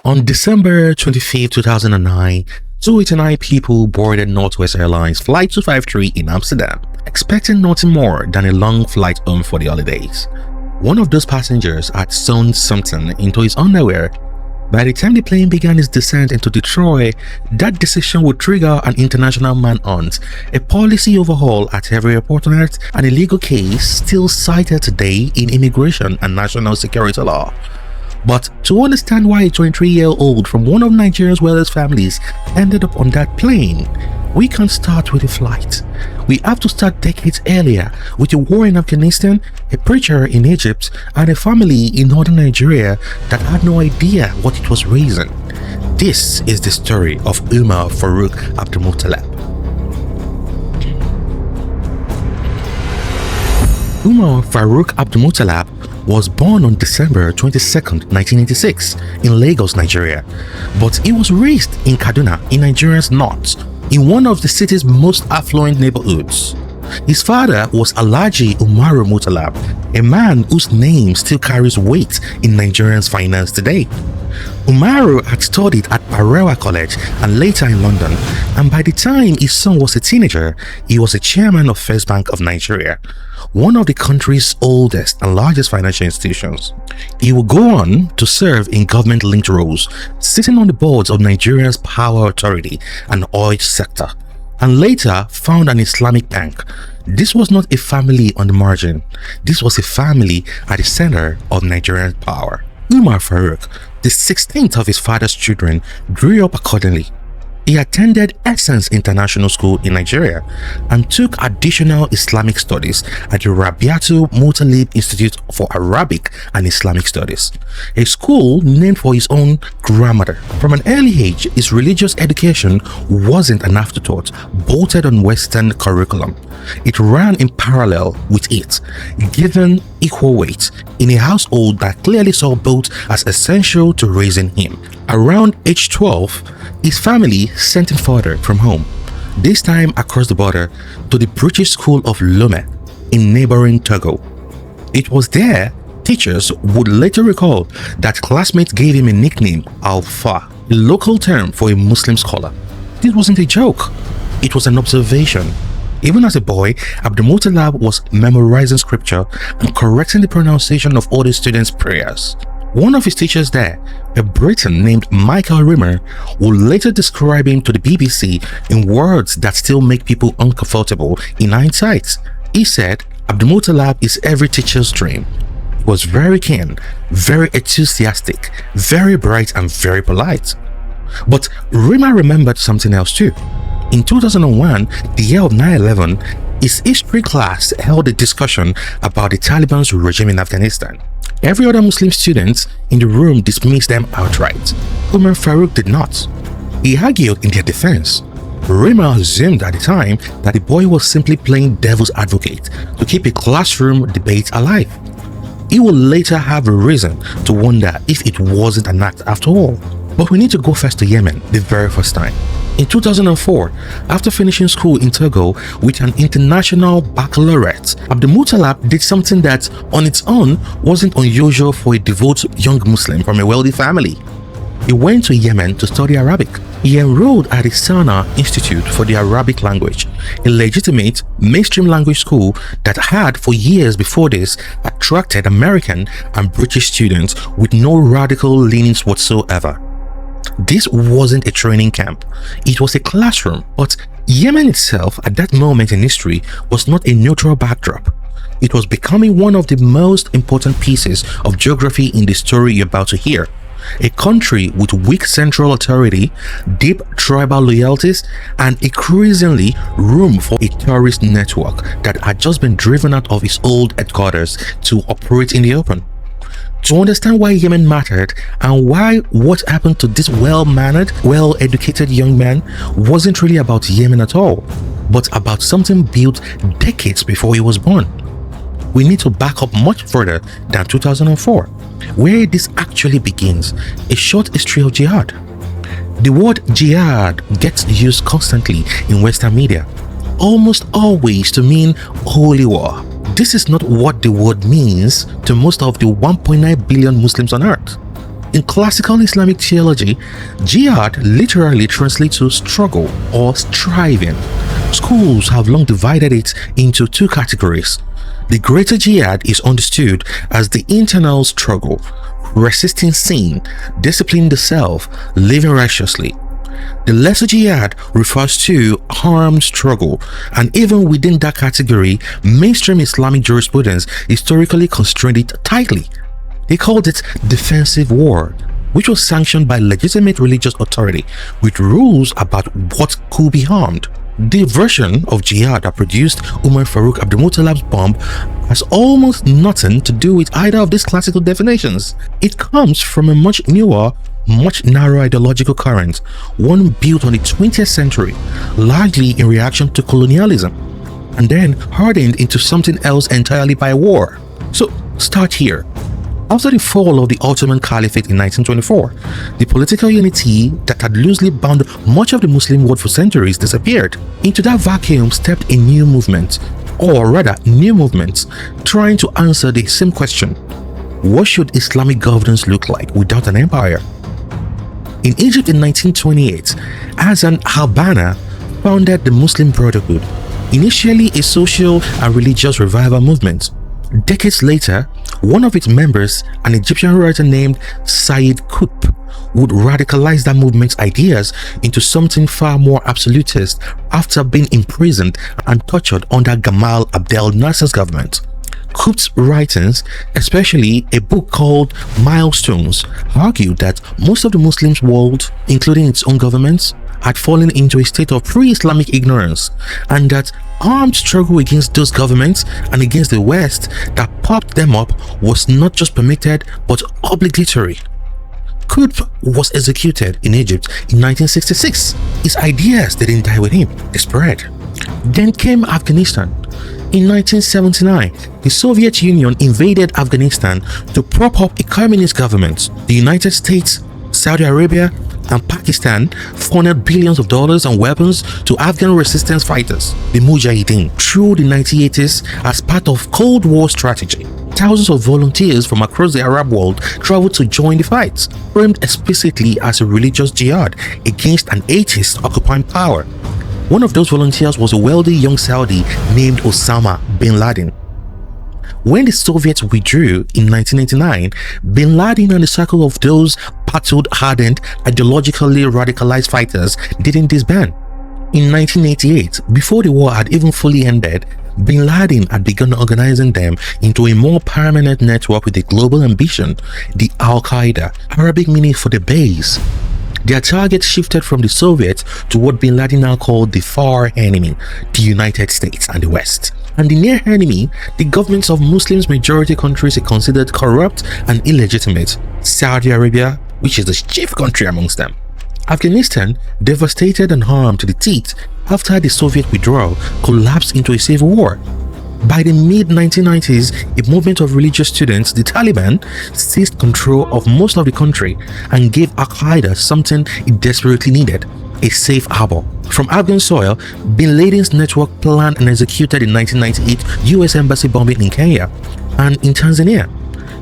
On December 25, 2009, 289 people boarded Northwest Airlines Flight 253 in Amsterdam, expecting nothing more than a long flight home for the holidays. One of those passengers had sewn something into his underwear. By the time the plane began its descent into Detroit, that decision would trigger an international manhunt, a policy overhaul at every airport on earth, and a legal case still cited today in immigration and national security law. But to understand why a 23-year-old from one of Nigeria's wealthiest families ended up on that plane, we can't start with a flight. We have to start decades earlier with a war in Afghanistan, a preacher in Egypt, and a family in northern Nigeria that had no idea what it was raising. This is the story of Umar Farouk Abdulmutallab. Umar Farouk Abdulmutallab was born on December 22, 1986 in Lagos, Nigeria, but he was raised in Kaduna in Nigeria's north, in one of the city's most affluent neighborhoods. His father was Alhaji Umar Mutallab, a man whose name still carries weight in Nigerian's finance today. Umaru had studied at Barewa College and later in London, and by the time his son was a teenager, he was a chairman of First Bank of Nigeria, one of the country's oldest and largest financial institutions. He would go on to serve in government-linked roles, sitting on the boards of Nigeria's power authority and oil sector, and later found an Islamic bank. This was not a family on the margin. This was a family at the center of Nigerian power. Umar Farouk, the 16th of his father's children, grew up accordingly. He attended Essence International School in Nigeria and took additional Islamic studies at the Rabiatu Muttalib Institute for Arabic and Islamic Studies, a school named for his own grandmother. From an early age, his religious education wasn't an afterthought bolted on Western curriculum. It ran in parallel with it, given equal weight in a household that clearly saw both as essential to raising him. Around age 12, his family sent him further from home, this time across the border to the British School of Lomé in neighboring Togo. It was there teachers would later recall that classmates gave him a nickname, Alpha, a local term for a Muslim scholar. This wasn't a joke, it was an observation. Even as a boy, Abdulmutallab was memorizing scripture and correcting the pronunciation of other students' prayers. One of his teachers there, a Briton named Michael Rimmer, would later describe him to the BBC in words that still make people uncomfortable in hindsight. He said, Abdulmutallab is every teacher's dream. He was very keen, very enthusiastic, very bright and very polite. But Rimmer remembered something else too. In 2001, the year of 9/11, his history class held a discussion about the Taliban's regime in Afghanistan. Every other Muslim student in the room dismissed them outright. Umar Farouk did not. He argued in their defense. Rimmer assumed at the time that the boy was simply playing devil's advocate to keep a classroom debate alive. He would later have a reason to wonder if it wasn't an act after all. But we need to go first to Yemen the very first time. In 2004, after finishing school in Togo with an international baccalaureate, Abdulmutallab did something that on its own wasn't unusual for a devout young Muslim from a wealthy family. He went to Yemen to study Arabic. He enrolled at the Sana Institute for the Arabic Language, a legitimate mainstream language school that had for years before this attracted American and British students with no radical leanings whatsoever. This wasn't a training camp, it was a classroom, but Yemen itself at that moment in history was not a neutral backdrop. It was becoming one of the most important pieces of geography in the story you're about to hear. A country with weak central authority, deep tribal loyalties, and increasingly room for a terrorist network that had just been driven out of its old headquarters to operate in the open. To understand why Yemen mattered and why what happened to this well-mannered, well-educated young man wasn't really about Yemen at all, but about something built decades before he was born, we need to back up much further than 2004, where this actually begins, a short history of jihad. The word jihad gets used constantly in Western media, almost always to mean holy war. This is not what the word means to most of the 1.9 billion Muslims on earth. In classical Islamic theology, jihad literally translates to struggle or striving. Schools have long divided it into two categories. The greater jihad is understood as the internal struggle, resisting sin, disciplining the self, living righteously. The lesser jihad refers to armed struggle, and even within that category, mainstream Islamic jurisprudence historically constrained it tightly. They called it defensive war, which was sanctioned by legitimate religious authority with rules about what could be harmed. The version of jihad that produced Umar Farouk Abdulmutallab's bomb has almost nothing to do with either of these classical definitions. It comes from a much newer, much narrower ideological current, one built on the 20th century, largely in reaction to colonialism, and then hardened into something else entirely by war. So start here. After the fall of the Ottoman Caliphate in 1924, the political unity that had loosely bound much of the Muslim world for centuries disappeared. Into that vacuum stepped a new movement, or rather new movements, trying to answer the same question: what should Islamic governance look like without an empire? In Egypt in 1928, Hassan al-Banna founded the Muslim Brotherhood, initially a social and religious revival movement. Decades later, one of its members, an Egyptian writer named Sayyid Qutb, would radicalize that movement's ideas into something far more absolutist after being imprisoned and tortured under Gamal Abdel Nasser's government. Qutb's writings, especially a book called Milestones, argued that most of the Muslim world, including its own governments, had fallen into a state of pre-Islamic ignorance, and that armed struggle against those governments and against the West that popped them up was not just permitted but obligatory. Qutb was executed in Egypt in 1966. His ideas didn't die with him, they spread. Then came Afghanistan. In 1979, the Soviet Union invaded Afghanistan to prop up a communist government. The United States, Saudi Arabia, and Pakistan funneled billions of dollars and weapons to Afghan resistance fighters, the Mujahideen, through the 1980s as part of Cold War strategy. Thousands of volunteers from across the Arab world traveled to join the fight, framed explicitly as a religious jihad against an atheist occupying power. One of those volunteers was a wealthy young Saudi named Osama bin Laden. When the Soviets withdrew in 1989, bin Laden and a circle of those battled, hardened, ideologically radicalized fighters didn't disband. In 1988, before the war had even fully ended, bin Laden had begun organizing them into a more permanent network with a global ambition, the Al-Qaeda, Arabic meaning for the base. Their target shifted from the Soviets to what bin Laden now called the far enemy, the United States and the West. And the near enemy, the governments of Muslims majority countries he considered corrupt and illegitimate, Saudi Arabia, which is the chief country amongst them. Afghanistan, devastated and harmed to the teeth after the Soviet withdrawal, collapsed into a civil war. By the mid-1990s, a movement of religious students, the Taliban, seized control of most of the country and gave Al-Qaeda something it desperately needed: a safe harbor. From Afghan soil, bin Laden's network planned and executed the 1998 US Embassy bombing in Kenya and in Tanzania,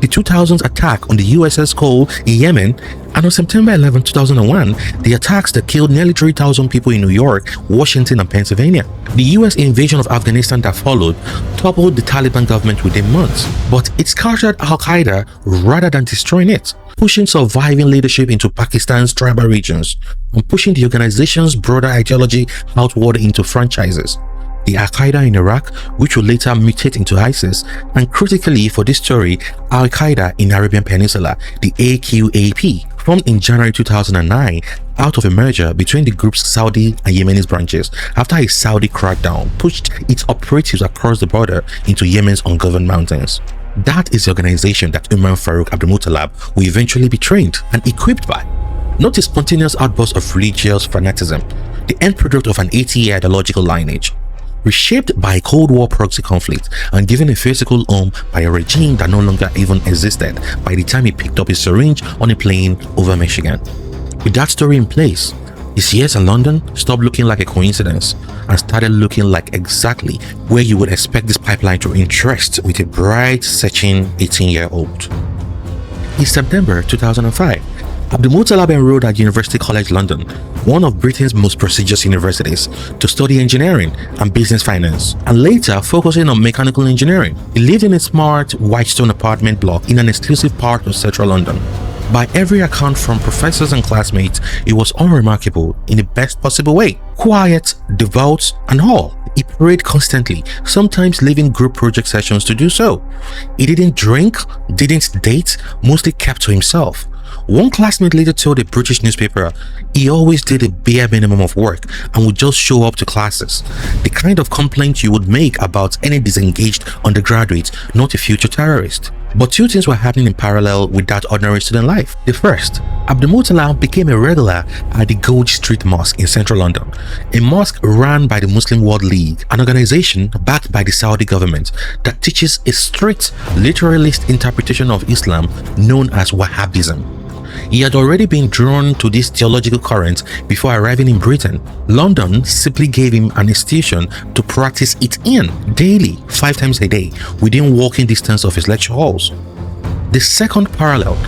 the 2000s attack on the USS Cole in Yemen, and on September 11, 2001, the attacks that killed nearly 3,000 people in New York, Washington, and Pennsylvania. The US invasion of Afghanistan that followed toppled the Taliban government within months, but it scattered Al-Qaeda rather than destroying it, pushing surviving leadership into Pakistan's tribal regions and pushing the organization's broader ideology outward into franchises. The Al-Qaeda in Iraq, which would later mutate into ISIS, and critically for this story, Al-Qaeda in Arabian Peninsula, the AQAP, formed in January 2009 out of a merger between the group's Saudi and Yemeni branches after a Saudi crackdown pushed its operatives across the border into Yemen's ungoverned mountains. That is the organization that Umar Farouk Abdulmutallab will eventually be trained and equipped by. Not a spontaneous outburst of religious fanaticism, the end product of an 80-year ideological lineage, reshaped by a Cold War proxy conflict and given a physical home by a regime that no longer even existed by the time he picked up his syringe on a plane over Michigan. With that story in place, his years in London stopped looking like a coincidence and started looking like exactly where you would expect this pipeline to interest with a bright, searching 18-year-old. In September 2005, Abdulmutallab enrolled at University College London, one of Britain's most prestigious universities, to study engineering and business finance, and later focusing on mechanical engineering. He lived in a smart whitestone apartment block in an exclusive part of central London. By every account from professors and classmates, it was unremarkable in the best possible way. Quiet, devout, and all. He prayed constantly, sometimes leaving group project sessions to do so. He didn't drink, didn't date, mostly kept to himself. One classmate later told a British newspaper he always did a bare minimum of work and would just show up to classes. The kind of complaint you would make about any disengaged undergraduate, not a future terrorist. But two things were happening in parallel with that ordinary student life. The first, Abdulmutallab became a regular at the Gold Street Mosque in central London, a mosque run by the Muslim World League, an organization backed by the Saudi government that teaches a strict literalist interpretation of Islam known as Wahhabism. He had already been drawn to this theological current before arriving in Britain. London simply gave him an institution to practice it in daily, 5 times a day, within walking distance of his lecture halls. The second parallel,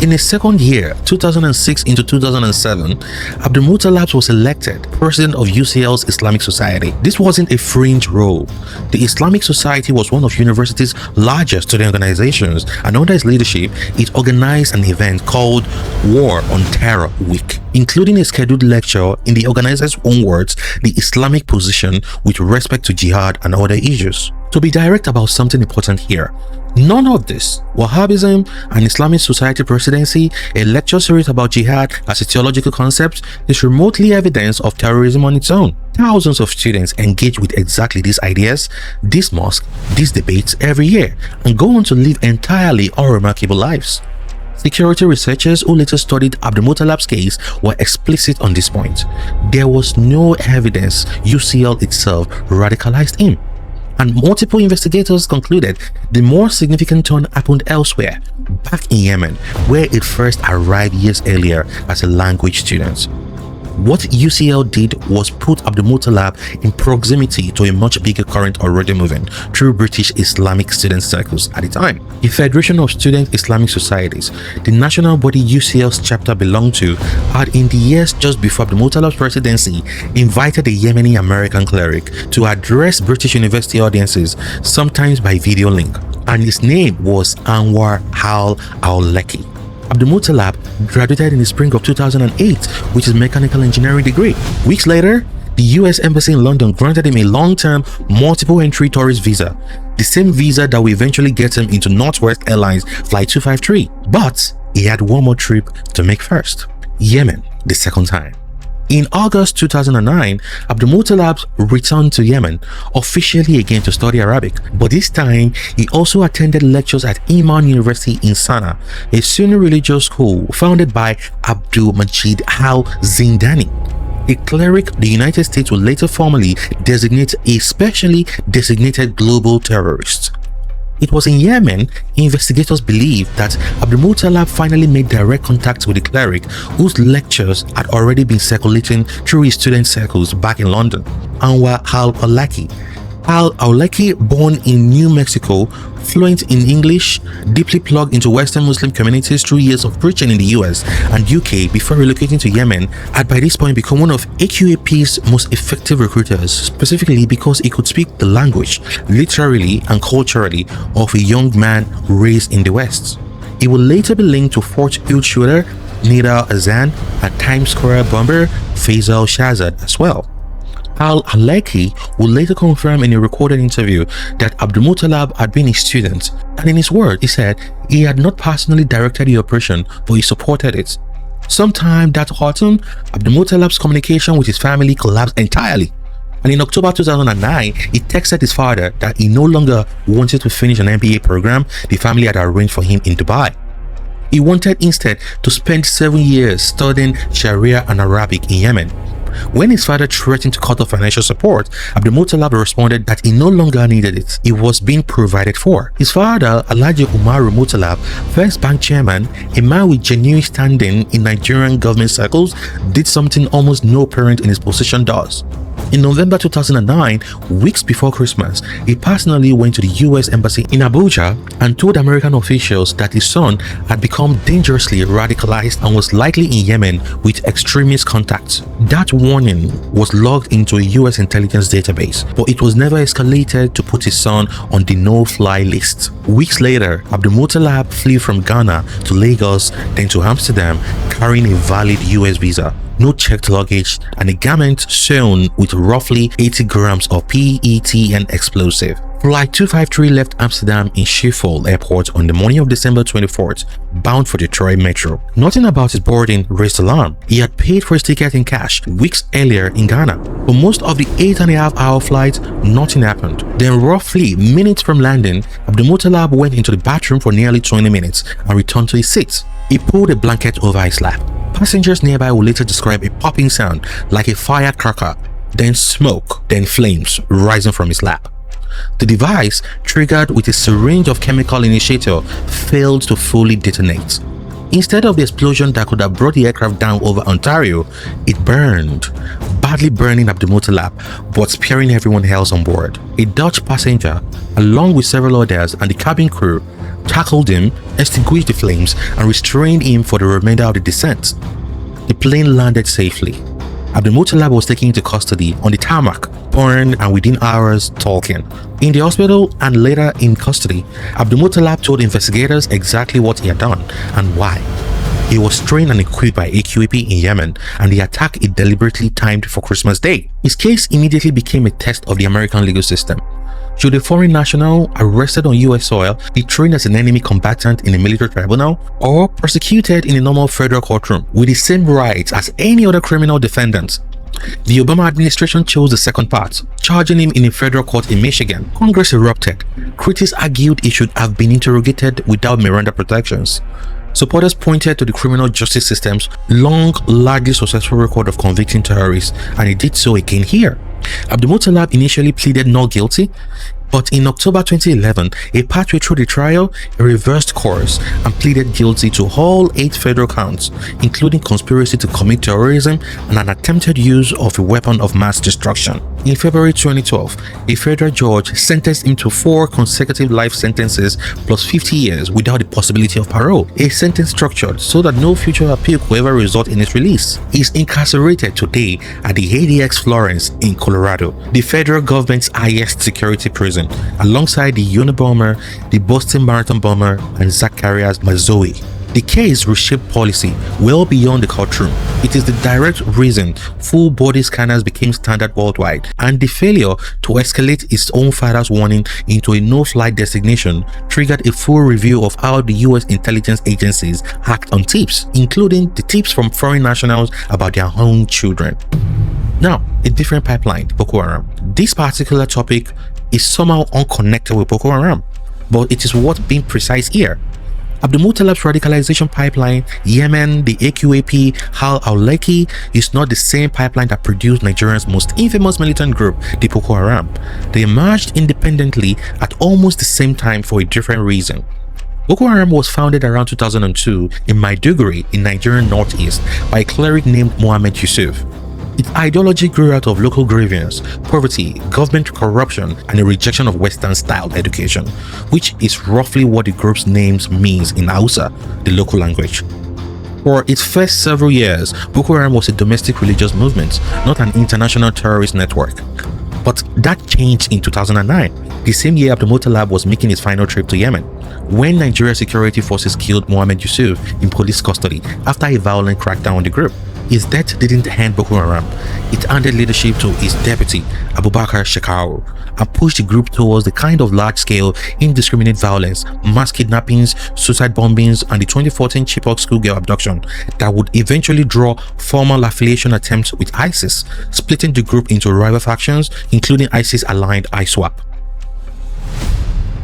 in his second year, 2006 into 2007, Abdulmutallab was elected president of UCL's Islamic Society. This wasn't a fringe role. The Islamic Society was one of university's largest student organizations, and under his leadership, it organized an event called War on Terror Week, including a scheduled lecture in the organizer's own words, the Islamic position with respect to jihad and other issues. To be direct about something important here, none of this, Wahhabism and Islamic Society presidency, a lecture series about jihad as a theological concept, is remotely evidence of terrorism on its own. Thousands of students engage with exactly these ideas, this mosque, these debates every year, and go on to live entirely unremarkable lives. Security researchers who later studied Abdulmutallab's case were explicit on this point. There was no evidence UCL itself radicalized him. And multiple investigators concluded the more significant turn happened elsewhere, back in Yemen, where it first arrived years earlier as a language student. What UCL did was put Abdulmutallab in proximity to a much bigger current already moving through British Islamic student circles at the time. The Federation of Student Islamic Societies, the national body UCL's chapter belonged to, had in the years just before Abdulmutallab's presidency invited a Yemeni American cleric to address British university audiences, sometimes by video link, and his name was Anwar al-Awlaki. Abdulmutallab graduated in the spring of 2008 with his mechanical engineering degree. Weeks later, the US Embassy in London granted him a long-term, multiple-entry tourist visa, the same visa that would eventually get him into Northwest Airlines Flight 253. But he had one more trip to make first: Yemen, the second time. In August 2009, Abdulmutallab returned to Yemen, officially again to study Arabic, but this time he also attended lectures at Iman University in Sana'a, a Sunni religious school founded by Abdul Majid al-Zindani, a cleric the United States would later formally designate a specially designated global terrorist. It was in Yemen, investigators believe, that Abdulmutallab finally made direct contact with the cleric whose lectures had already been circulating through his student circles back in London, Anwar al-Awlaki. Al-Awlaki, born in New Mexico, fluent in English, deeply plugged into Western Muslim communities through years of preaching in the US and UK before relocating to Yemen, had by this point become one of AQAP's most effective recruiters, specifically because he could speak the language, literally and culturally, of a young man raised in the West. He would later be linked to Fort Hood shooter Nida Azan and Times Square bomber Faisal Shahzad as well. Al-Awlaki would later confirm in a recorded interview that Abdulmutallab had been a student, and in his words, he said he had not personally directed the operation, but he supported it. Sometime that autumn, Abdulmutallab's communication with his family collapsed entirely, and in October 2009, he texted his father that he no longer wanted to finish an MBA program the family had arranged for him in Dubai. He wanted instead to spend 7 years studying Sharia and Arabic in Yemen. When his father threatened to cut off financial support, Abdulmutallab responded that he no longer needed it. It was being provided for. His father, Alhaji Umar Farouk Abdulmutallab, first bank chairman, a man with genuine standing in Nigerian government circles, did something almost no parent in his position does. In November 2009, weeks before Christmas, he personally went to the US Embassy in Abuja and told American officials that his son had become dangerously radicalized and was likely in Yemen with extremist contacts. That warning was logged into a US intelligence database, but it was never escalated to put his son on the no-fly list. Weeks later, Abdulmutallab flew from Ghana to Lagos, then to Amsterdam, carrying a valid US visa, no checked luggage, and a garment sewn with roughly 80 grams of PET and explosive. Flight 253 left Amsterdam in Schiphol Airport on the morning of December 24th, bound for Detroit Metro. Nothing about his boarding raised alarm. He had paid for his ticket in cash weeks earlier in Ghana. For most of the 8.5-hour flight, nothing happened. Then roughly minutes from landing, Abdulmutallab went into the bathroom for nearly 20 minutes and returned to his seat. He pulled a blanket over his lap. Passengers nearby will later describe a popping sound like a firecracker, then smoke, then flames rising from his lap. The device, triggered with a syringe of chemical initiator, failed to fully detonate. Instead of the explosion that could have brought the aircraft down over Ontario, it burned, badly burning Abdulmutallab but sparing everyone else on board. A Dutch passenger, along with several others and the cabin crew, tackled him, extinguished the flames, and restrained him for the remainder of the descent. The plane landed safely. Abdulmutallab was taken into custody on the tarmac, burned and within hours talking. In the hospital and later in custody, Abdulmutallab told investigators exactly what he had done and why. He was trained and equipped by AQAP in Yemen, and the attack is deliberately timed for Christmas Day. His case immediately became a test of the American legal system. Should a foreign national arrested on US soil be trained as an enemy combatant in a military tribunal or prosecuted in a normal federal courtroom with the same rights as any other criminal defendant? The Obama administration chose the second part, charging him in a federal court in Michigan. Congress erupted. Critics argued he should have been interrogated without Miranda protections. Supporters pointed to the criminal justice system's long, largely successful record of convicting terrorists, and he did so again here. Abdulmutallab initially pleaded not guilty, but in October 2011, a pathway through the trial reversed course and pleaded guilty to all 8 federal counts, including conspiracy to commit terrorism and an attempted use of a weapon of mass destruction. In February 2012, a federal judge sentenced him to 4 consecutive life sentences plus 50 years without the possibility of parole, a sentence structured so that no future appeal could ever result in his release. He is incarcerated today at the ADX Florence in Colorado, the federal government's highest security prison, alongside the Unabomber, the Boston Marathon bomber, and Zacharias Mazoui. The case reshaped policy well beyond the courtroom. It is the direct reason full body scanners became standard worldwide, and the failure to escalate its own father's warning into a no-flight designation triggered a full review of how the US intelligence agencies act on tips, including the tips from foreign nationals about their own children. Now, a different pipeline, Boko Haram. This particular topic is somehow unconnected with Boko Haram, but it is worth being precise here. Abdulmutallab's radicalization pipeline, Yemen, the AQAP, al-Awlaki, is not the same pipeline that produced Nigeria's most infamous militant group, the Boko Haram. They emerged independently at almost the same time for a different reason. Boko Haram was founded around 2002 in Maiduguri in Nigerian Northeast by a cleric named Mohammed Yusuf. Its ideology grew out of local grievance, poverty, government corruption, and a rejection of Western-style education, which is roughly what the group's name means in Hausa, the local language. For its first several years, Boko Haram was a domestic religious movement, not an international terrorist network. But that changed in 2009, the same year Abdulmutallab was making his final trip to Yemen, when Nigeria security forces killed Mohammed Yusuf in police custody after a violent crackdown on the group. His death didn't hand Boko Haram. It handed leadership to his deputy, Abubakar Shekau, and pushed the group towards the kind of large-scale, indiscriminate violence, mass kidnappings, suicide bombings, and the 2014 Chibok schoolgirl abduction that would eventually draw formal affiliation attempts with ISIS, splitting the group into rival factions, including ISIS-aligned ISWAP.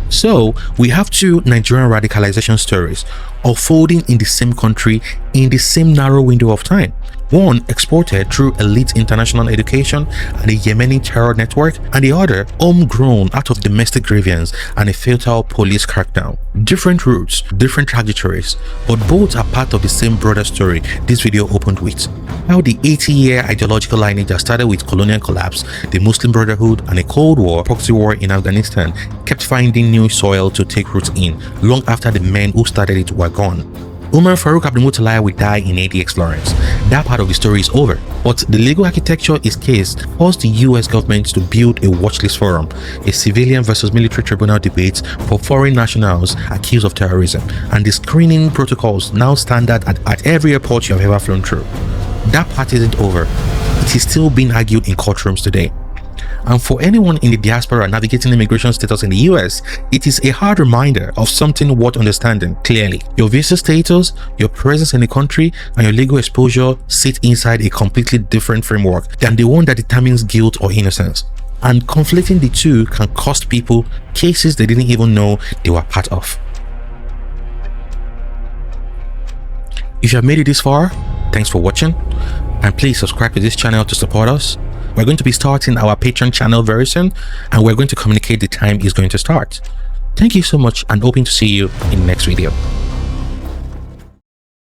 So, we have 2 Nigerian radicalization stories unfolding in the same country in the same narrow window of time. One exported through elite international education and a Yemeni terror network, and the other homegrown out of domestic grievance and a fatal police crackdown. Different routes, different trajectories, but both are part of the same broader story this video opened with. How the 80-year ideological lineage that started with colonial collapse, the Muslim Brotherhood, and a Cold War proxy war in Afghanistan kept finding new soil to take root in long after the men who started it were gone. Umar Farouk Abdulmutallab will die in ADX Lawrence. That part of the story is over, but the legal architecture is case caused the US government to build a watchlist forum, a civilian versus military tribunal debate for foreign nationals accused of terrorism, and the screening protocols now standard at every airport you have ever flown through. That part isn't over. It is still being argued in courtrooms today. And for anyone in the diaspora navigating immigration status in the US, it is a hard reminder of something worth understanding clearly. Your visa status, your presence in the country, and your legal exposure sit inside a completely different framework than the one that determines guilt or innocence. And conflating the two can cost people cases they didn't even know they were part of. If you have made it this far, thanks for watching, and please subscribe to this channel to support us. We're going to be starting our Patreon channel very soon, and we're going to communicate the time it's going to start. Thank you so much, and hoping to see you in the next video.